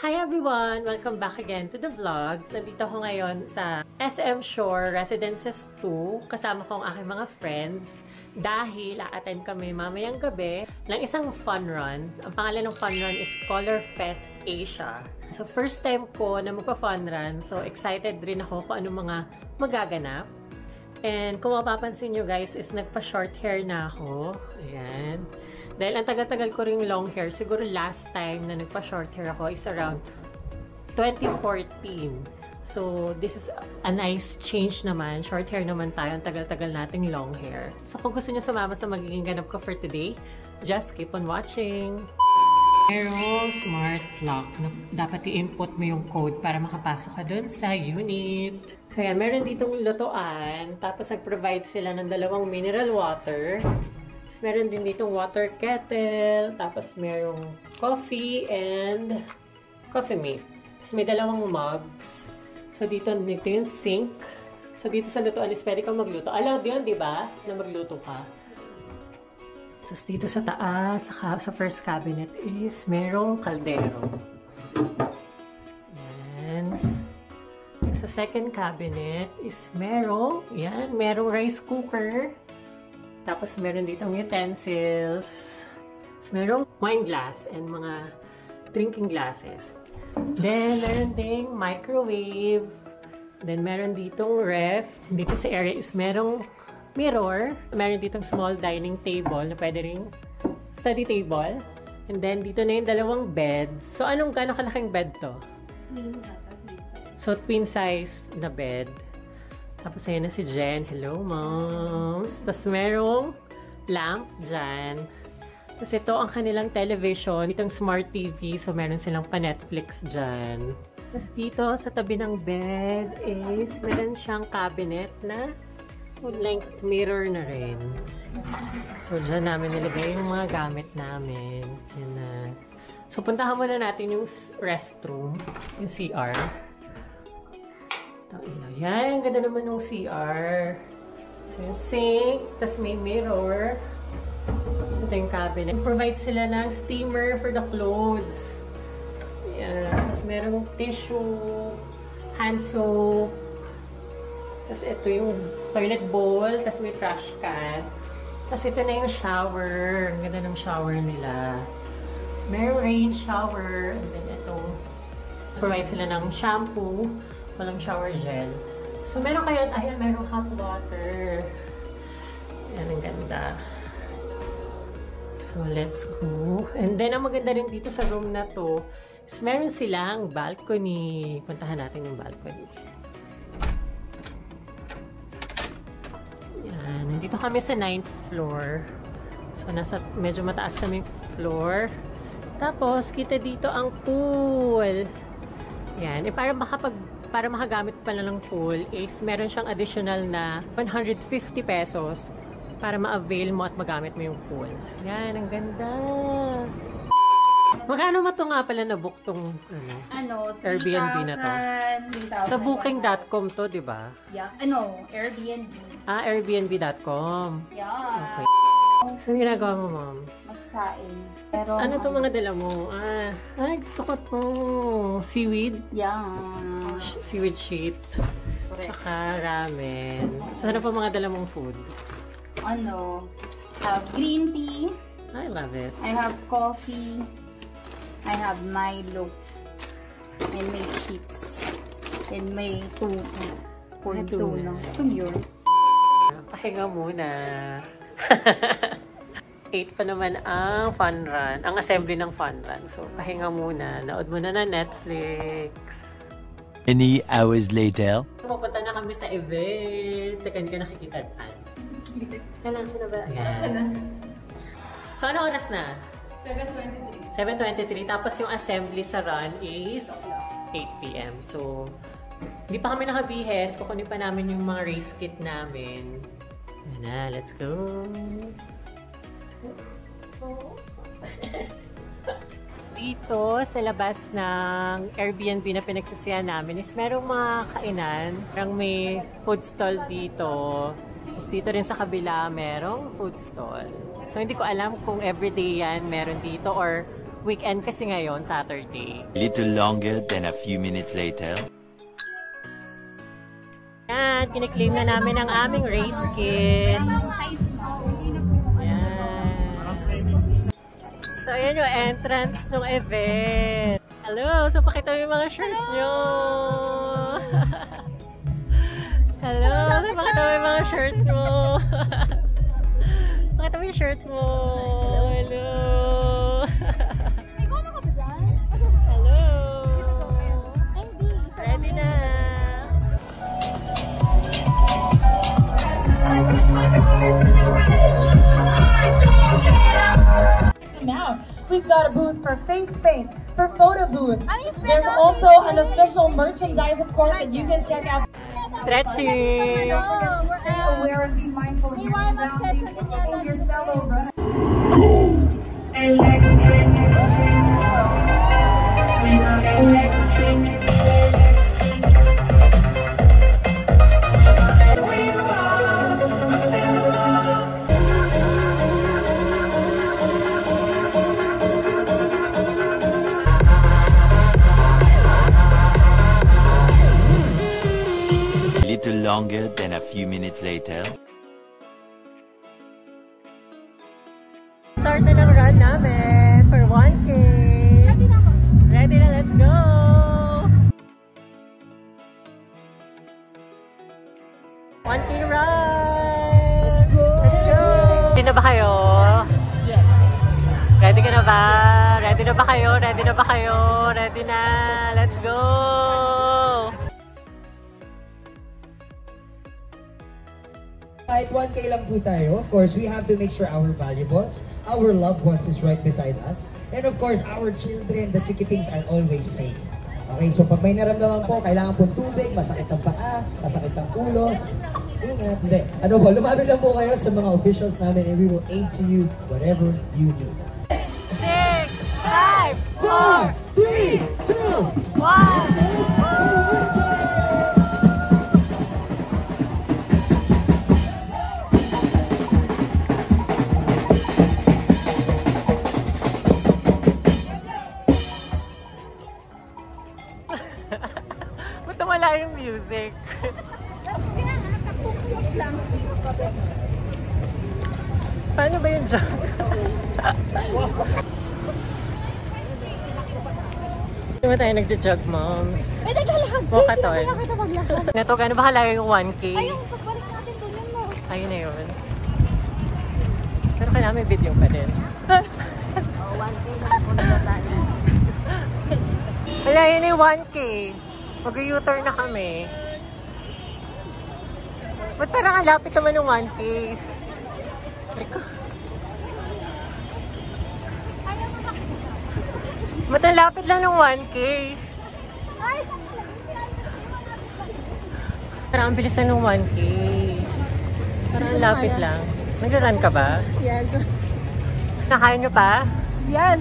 Hi everyone! Welcome back again to the vlog. Nandito ako ngayon sa SM Shore Residences 2 kasama ko ang aking mga friends dahil a-attend kami mamayang gabi ng isang fun run. Ang pangalan ng fun run is Color Fest Asia. So first time ko na magpa-fun run, so excited rin ako kung anong mga magaganap. And kung mapapansin nyo guys is nagpa-short hair na ako. Ayan. Dahil ang tagal-tagal ko ring long hair, siguro last time na nagpa-short hair ako is around 2014. So, this is a nice change naman. Short hair naman tayo. Ang tagal-tagal nating long hair. So, kung gusto nyo sumama sa magiging ganap ko for today, just keep on watching. Pero, smart lock. Dapat i-input mo yung code para makapasok ka dun sa unit. So, yan. Meron ditong lutuan. Tapos, nag-provide sila ng 2 mineral water. Meron din ditong water kettle, tapos merong coffee and coffee mate. Tapos may 2 mugs. So dito yung sink. So dito sa lutuan is pwede kang magluto. Allowed yun, di ba? Na magluto ka. Tapos dito sa taas, sa first cabinet is merong kaldero. Yan. Sa second cabinet is merong rice cooker. Tapos, meron ditong utensils. Tapos, merong wine glass and mga drinking glasses. Then, meron ding microwave. Then, meron ditong ref. Dito sa area is merong mirror. Meron ditong small dining table na pwede ring study table. And then, dito na yung 2 beds. So, gano'ng kalaking bed to? So, twin size na bed. Tapos, ayan na si Jen. Hello, moms! Tapos, merong lamp dyan. Tapos, ito ang kanilang television. Itong smart TV. So, meron silang pa-Netflix dyan. Tapos, dito sa tabi ng bed is meron siyang cabinet na full-length mirror na rin. So, dyan namin nilagay yung mga gamit namin. Yan na. So, puntahan muna natin yung restroom, yung CR. Yan, ang ganda naman ng CR. So, yung sink, tas may mirror. So, ito yung cabinet. Provide sila ng steamer for the clothes. Yan. Tapos, merong tissue, hand soap. Tapos, ito yung toilet bowl. Tapos, may trash can. Tapos, ito na yung shower. Ang ganda ng shower nila. Merong rain shower. And then, ito. Provide sila ng shampoo. Walang shower gel. So, meron kayo, ayan, merong hot water. Ayan, ang ganda. So, let's go. And then, ang maganda rin dito sa room na to, is meron silang balcony. Puntahan natin yung balcony. Ayan, nandito kami sa 9th floor. So, medyo mataas kaming floor. Tapos, kita dito ang pool. Ayan, para makagamit pala ng pool is meron siyang additional na 150 pesos para ma-avail mo at magamit mo yung pool. Yan, ang ganda. Magkano ba ito nga pala na-book tong Airbnb na to? 3,000. Sa booking.com to, di ba? Yeah. Airbnb. Ah, airbnb.com. Yeah. Okay. So, ginagawa mo, mom? Magsaing. Pero, ano itong mga dala mo? Ay, gusto ko ito. Seaweed? Yeah. Seaweed sheet. Correct. Tsaka ramen. So, ano pa mga dala mong food? Have green tea. I love it. I have coffee. I have Milo. And may chips. And may tuna. Corn tuna. So, yun. Pahinga muna. 8 pa naman ang fun run. Ang assembly ng fun run. So, pahinga muna. Naod muna na Netflix. Many hours later. Pupunta na kami sa event. Teka, hindi ka nakikita. Kailan sila ba? Ayan. So, ano oras na? 7:23. 7:23. Tapos yung assembly sa run is 8 p.m. So, hindi pa kami nakabihes. Kukunin pa namin yung mga race kit namin. Ayan na, let's go! Dito sa labas ng Airbnb na pinagsasihan namin is merong mga kainan. Merong may food stall dito. Tapos dito rin sa kabila merong food stall. So hindi ko alam kung everyday yan meron dito or Weekend kasi ngayon, Saturday. A little longer than a few minutes later. Yan, kiniklaim na namin ang aming race kits. Yan. So, ayan yung entrance ng event. Hello! So, pakita mo yung mga shirt nyo! Hello! So, pakita mo yung mga shirt mo! Pakita mo yung shirt mo! Hello! Hello! Ready na! Now, we've got a booth for face paint, for photo booth. There's also an official merchandise, of course, that you can check out. Stretching! Aware and be mindful of your surroundings. Your fellow runners. Longer than a few minutes later. Start na ng run namin for 1K. Ready na ako. Ready na, let's go! One K run! Let's go! Let's go! Ready na ba kayo? Yes. Ready ka na ba? Ready na ba kayo? Ready na ba kayo? Ready na! Let's go! Kahit 1K lang po tayo, of course, we have to make sure our valuables, our loved ones is right beside us. And of course, our children, the chickitings are always safe. Okay, so pag may naramdaman po, kailangan po tubig, masakit ang paa, masakit ang ulo, ingat. Hindi. Ano po, lumapit lang po kayo sa mga officials namin and we will aid to you whatever you need. 6, 5, 4, 3, 2, 1. Ba't wala yung music? Paano ba yung jog? Hindi ba tayo nagja-jog, moms? May naglalakad. Mukha to. Kaya kita maglakad. Neto, gano'n ba kalayo yung 1K? Ayun, pagbalik natin doon yun mo. Ayun na yun. Pero kailangan may video pa din. 1K na muna na tayo. Wala, yun yung 1K. Mag-U-turn na kami. Ba't parang ang lapit naman ng 1K? Ba't ang lapit lang ng 1K? Parang ang bilis lang ng 1K. Parang ang lapit lang. Nag-run ka ba? Yes. Nakain nyo pa? Yan.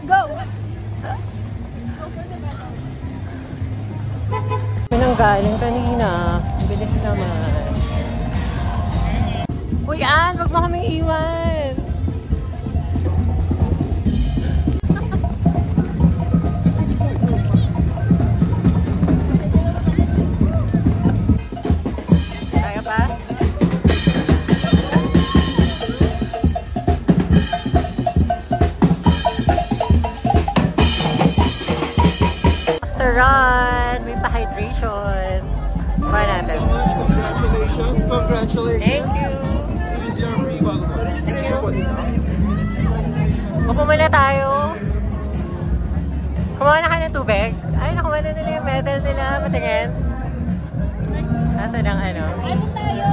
Go! Nang galing kanina. Ang bilis naman. Uy, Ann! Huwag mo kami iwan! Kaya pa? After run, may pa-hydration. Try natin. Congratulations, congratulations. Thank you. It is your free bag. Thank you. Upo muna tayo. Kumuha na ka ng tubig? Ay, nakuha na nila yung medal nila. Patingin. Nasaan ang ano? Ano tayo?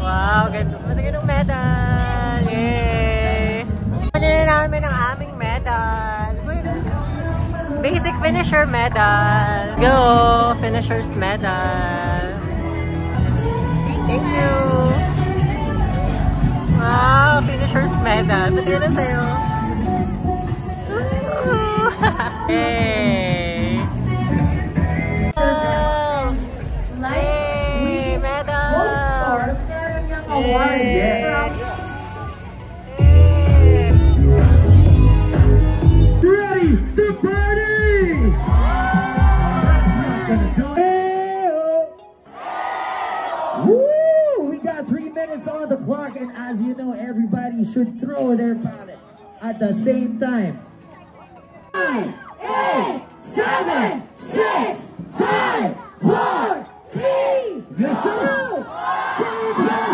Wow, ganda. Patingin ng medal. Yay! Pwede na namin ang aming medal. Basic finisher medal. Go! Finisher's medal. Thank you. Wow, finisher's medal. Patingin na sa'yo. Yay! Yay! Medal! Yay! gonna do it. Woo! We got 3 minutes on the clock, and as you know, everybody should throw their ballots at the same time. 9, 8, 7, 6, 5, 4, 3, 2, 1.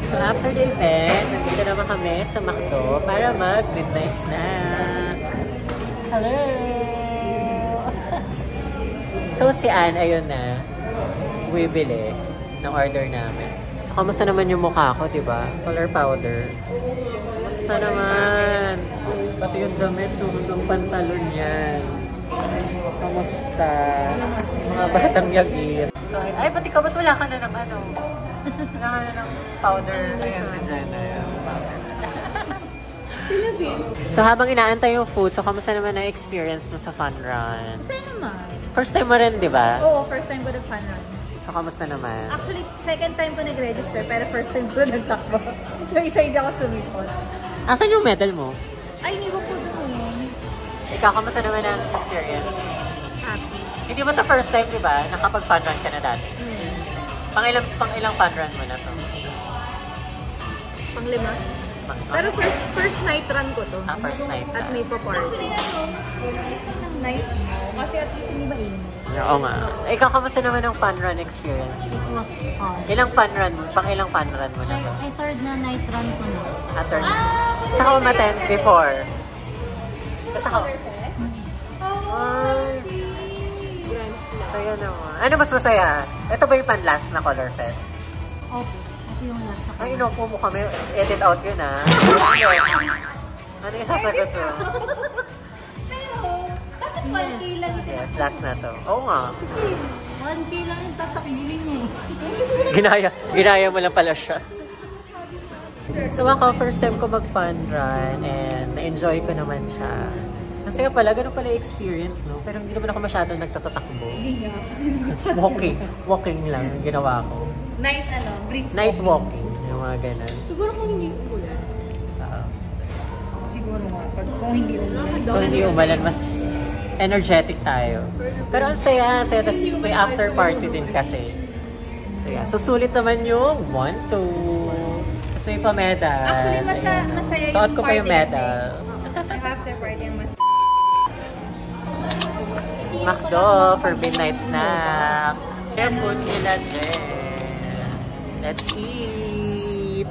So after the event, nandito naman kami sa McDo para mag-midnight snack. Hello! So si Ann, ayun na, bumibili ng order namin. So kamusta naman yung mukha ko, diba? Color powder. Kamusta naman? Pati yung damit, yung pantalon yan. Kamusta? Mga batang yagir. So, ay, pati ka, ba't wala ka na ng ano? Wala ka na ng powder. Ayan si Jenna. Powder. So, habang inaantay yung food, so, kamusta naman ang experience mo sa fun run? Masaya naman. First time mo rin, di ba? Oo, first time ko nag-fun run. So, kamusta naman? Actually, second time ko nag-register, pero first time ko nagtakbo. Yung isa hindi ako sumipot. Asan yung medal mo? Ay, hindi ko po doon. Ikaw, kamusta naman ang experience? Happy. Hindi mo ito first time, di ba? Nakapag-fun run ka na dati. Pang-ilang fun run mo na to? Pang-5. Pero first night run ko to. Ah, first night. At may pa-party. Actually, ng night mo. Kasi at least hindi mainit. Oo nga. Ikaw, kamusta naman ang fun run experience? It was fun. Ilang fun run mo? Pang-ilang fun run mo na to? Ay, third na night run ko na. Third. Saan ka umattend before? Saan ka? Ay. Saya naman. Ano mas masaya? Ito ba yung pan-last na Color Fest? Opo. Ito yung last ako. Ay, inupo mo kami. Edit out yun, ha? Ano yung sasagot mo? Bakit 1K lang ito? Yes, last na to. Oo nga. 1K lang yung tatakbilin niya. Ginaya mo lang pala siya. So ako, first time ko mag-fun run and na-enjoy ko naman siya. Masaya pala, ganun pala yung experience, no? Pero hindi naman ako masyadong nagtatatakbo. Hindi nga. Kasi Walking lang yung ginawa ko. night brisk Night walking, yung mga ganun. Siguro kung hindi umulan. Siguro nga. Kung hindi umulan. Kung hindi umalan, mas energetic tayo. Pero ang saya. Tapos may after party din kasi. So yeah. So sulit naman yung 1, 2. Tapos may pa-medal. Actually, masaya yung Suot ko pa party yung medal. Yung after party yung mas... McDo for midnight snack. Share food nila, Jen. Let's eat!